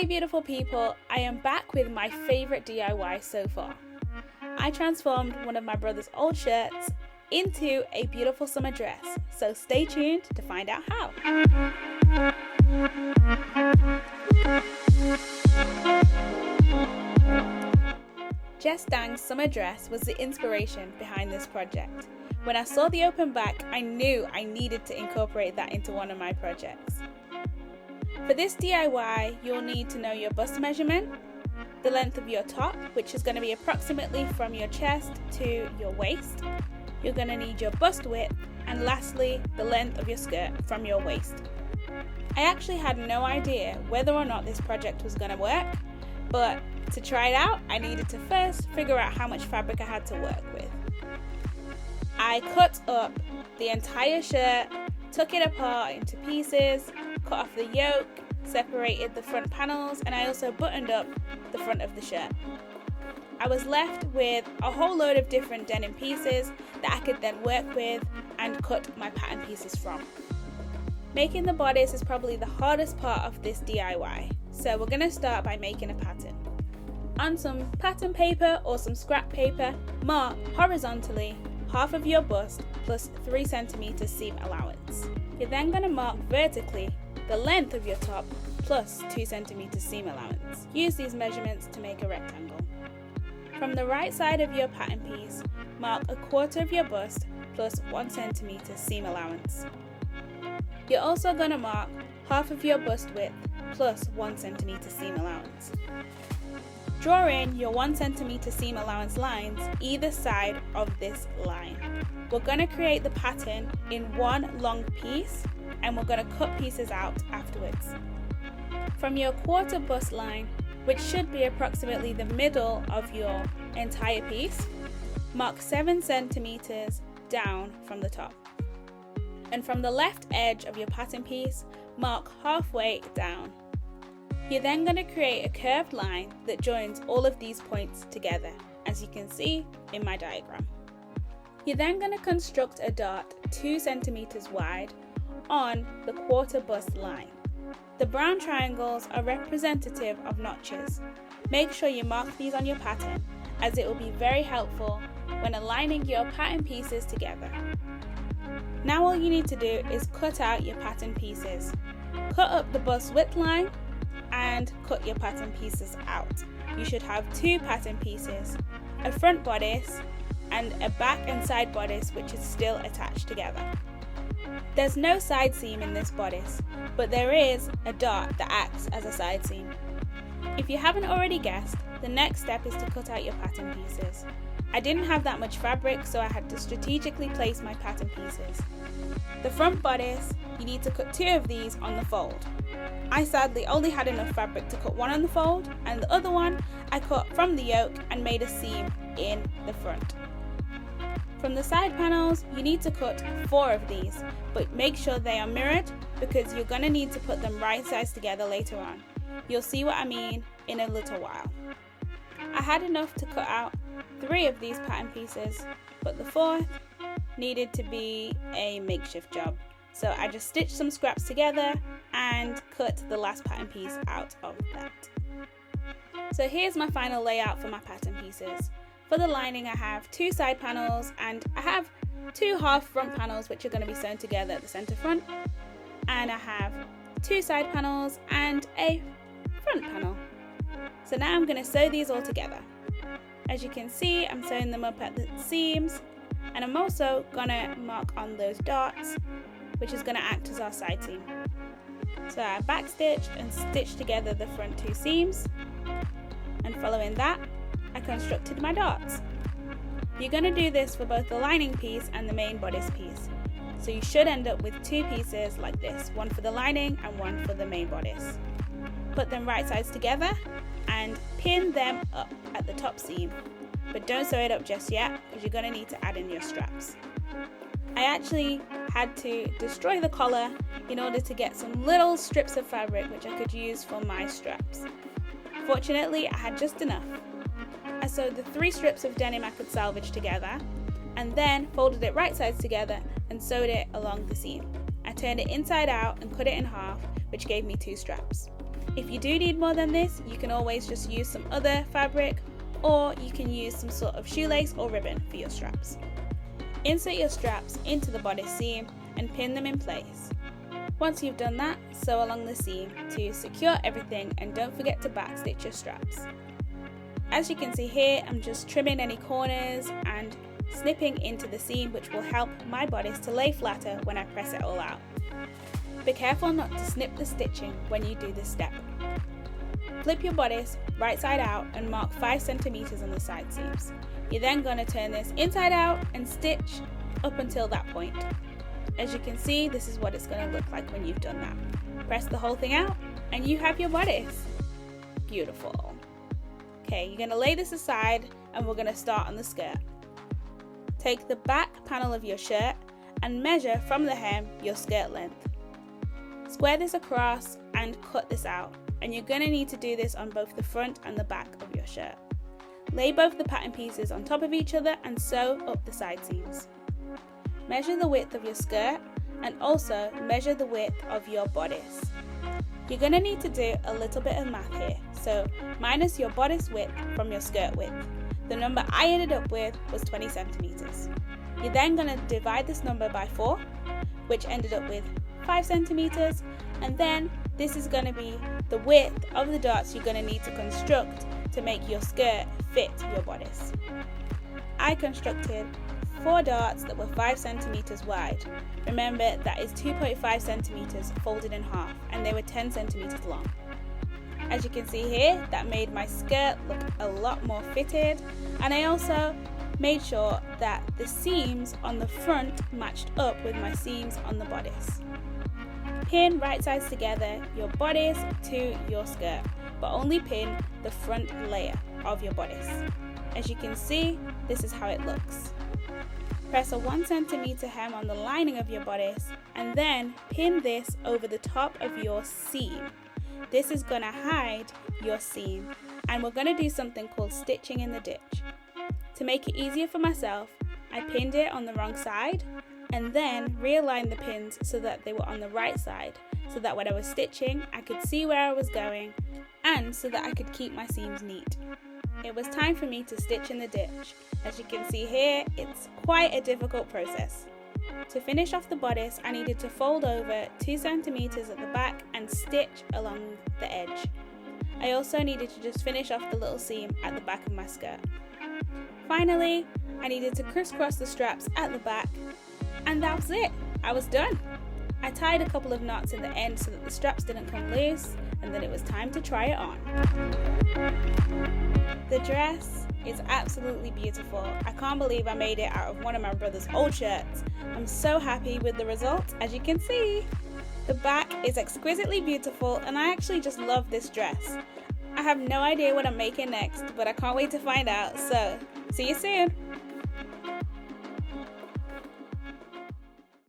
Hi beautiful people, I am back with my favourite DIY so far. I transformed one of my brother's old shirts into a beautiful summer dress, so stay tuned to find out how. Jess Dang's summer dress was the inspiration behind this project. When I saw the open back, I knew I needed to incorporate that into one of my projects. For this DIY, you'll need to know your bust measurement, the length of your top, which is going to be approximately from your chest to your waist. You're going to need your bust width, and lastly, the length of your skirt from your waist. I actually had no idea whether or not this project was going to work, but to try it out, I needed to first figure out how much fabric I had to work with. I cut up the entire shirt, took it apart into pieces, cut off the yoke, separated the front panels, and I also buttoned up the front of the shirt. I was left with a whole load of different denim pieces that I could then work with and cut my pattern pieces from. Making the bodice is probably the hardest part of this DIY, so we're going to start by making a pattern. On some pattern paper or some scrap paper, mark horizontally half of your bust plus 3 cm seam allowance. You're then going to mark vertically the length of your top plus 2 cm seam allowance. Use these measurements to make a rectangle. From the right side of your pattern piece, mark a quarter of your bust plus 1 cm seam allowance. You're also going to mark half of your bust width plus 1 cm seam allowance. Draw in your 1 cm seam allowance lines either side of this line. We're going to create the pattern in one long piece, and we're going to cut pieces out afterwards. From your quarter bust line, which should be approximately the middle of your entire piece, mark 7 cm down from the top. And from the left edge of your pattern piece, mark halfway down. You're then going to create a curved line that joins all of these points together, as you can see in my diagram. You're then going to construct a dot 2 cm wide on the quarter bust line. The brown triangles are representative of notches. Make sure you mark these on your pattern, as it will be very helpful when aligning your pattern pieces together. Now all you need to do is cut out your pattern pieces. Cut up the bust width line and cut your pattern pieces out. You should have 2 pattern pieces, a front bodice and a back and side bodice which is still attached together. There's no side seam in this bodice, but there is a dot that acts as a side seam. If you haven't already guessed, the next step is to cut out your pattern pieces. I didn't have that much fabric, so I had to strategically place my pattern pieces. The front bodice, you need to cut 2 of these on the fold. I sadly only had enough fabric to cut one on the fold, and the other one I cut from the yoke and made a seam in the front. From the side panels, you need to cut 4 of these, but make sure they are mirrored because you're going to need to put them right sides together later on. You'll see what I mean in a little while. I had enough to cut out 3 of these pattern pieces, but the 4th needed to be a makeshift job. So I just stitched some scraps together and cut the last pattern piece out of that. So here's my final layout for my pattern pieces. For the lining, I have 2 side panels and I have 2 half front panels which are going to be sewn together at the center front, and I have 2 side panels and a front panel. So now I'm going to sew these all together. As you can see, I'm sewing them up at the seams, and I'm also going to mark on those dots, which is going to act as our side seam. So I backstitched and stitched together the front 2 seams, and following that, I constructed my dots. You're going to do this for both the lining piece and the main bodice piece. So you should end up with 2 pieces like this, one for the lining and one for the main bodice. Put them right sides together and pin them up at the top seam, but don't sew it up just yet because you're going to need to add in your straps. I actually had to destroy the collar in order to get some little strips of fabric which I could use for my straps. Fortunately, I had just enough. I sewed the 3 strips of denim I could salvage together and then folded it right sides together and sewed it along the seam. I turned it inside out and cut it in half, which gave me 2 straps. If you do need more than this, you can always just use some other fabric, or you can use some sort of shoelace or ribbon for your straps. Insert your straps into the bodice seam and pin them in place. Once you've done that, sew along the seam to secure everything, and don't forget to backstitch your straps. As you can see here, I'm just trimming any corners and snipping into the seam, which will help my bodice to lay flatter when I press it all out. Be careful not to snip the stitching when you do this step. Flip your bodice right side out and mark 5 cm on the side seams. You're then going to turn this inside out and stitch up until that point. As you can see, this is what it's going to look like when you've done that. Press the whole thing out and you have your bodice. Beautiful. Okay, you're going to lay this aside and we're going to start on the skirt. Take the back panel of your shirt and measure from the hem your skirt length. Square this across and cut this out, and you're going to need to do this on both the front and the back of your shirt. Lay both the pattern pieces on top of each other and sew up the side seams. Measure the width of your skirt and also measure the width of your bodice. You're going to need to do a little bit of math here, so minus your bodice width from your skirt width. The number I ended up with was 20 centimeters. You're then going to divide this number by 4, which ended up with 5 centimeters, and then this is going to be the width of the darts you're going to need to construct to make your skirt fit your bodice. I constructed 4 darts that were 5 centimeters wide. Remember, that is 2.5 centimeters folded in half, and they were 10 centimeters long. As you can see here, that made my skirt look a lot more fitted, and I also made sure that the seams on the front matched up with my seams on the bodice. Pin right sides together your bodice to your skirt, but only pin the front layer of your bodice. As you can see, this is how it looks. Press a 1 centimeter hem on the lining of your bodice and then pin this over the top of your seam. This is going to hide your seam, and we're going to do something called stitching in the ditch. To make it easier for myself, I pinned it on the wrong side and then realigned the pins so that they were on the right side, so that when I was stitching I could see where I was going and so that I could keep my seams neat. It was time for me to stitch in the ditch. As you can see here, it's quite a difficult process. To finish off the bodice, I needed to fold over 2 centimeters at the back and stitch along the edge. I also needed to just finish off the little seam at the back of my skirt. Finally, I needed to crisscross the straps at the back, and that was it. I was done. I tied a couple of knots in the end so that the straps didn't come loose, and then it was time to try it on. The dress is absolutely beautiful. I can't believe I made it out of one of my brother's old shirts. I'm so happy with the result, as you can see. The back is exquisitely beautiful, and I actually just love this dress. I have no idea what I'm making next, but I can't wait to find out, so see you soon.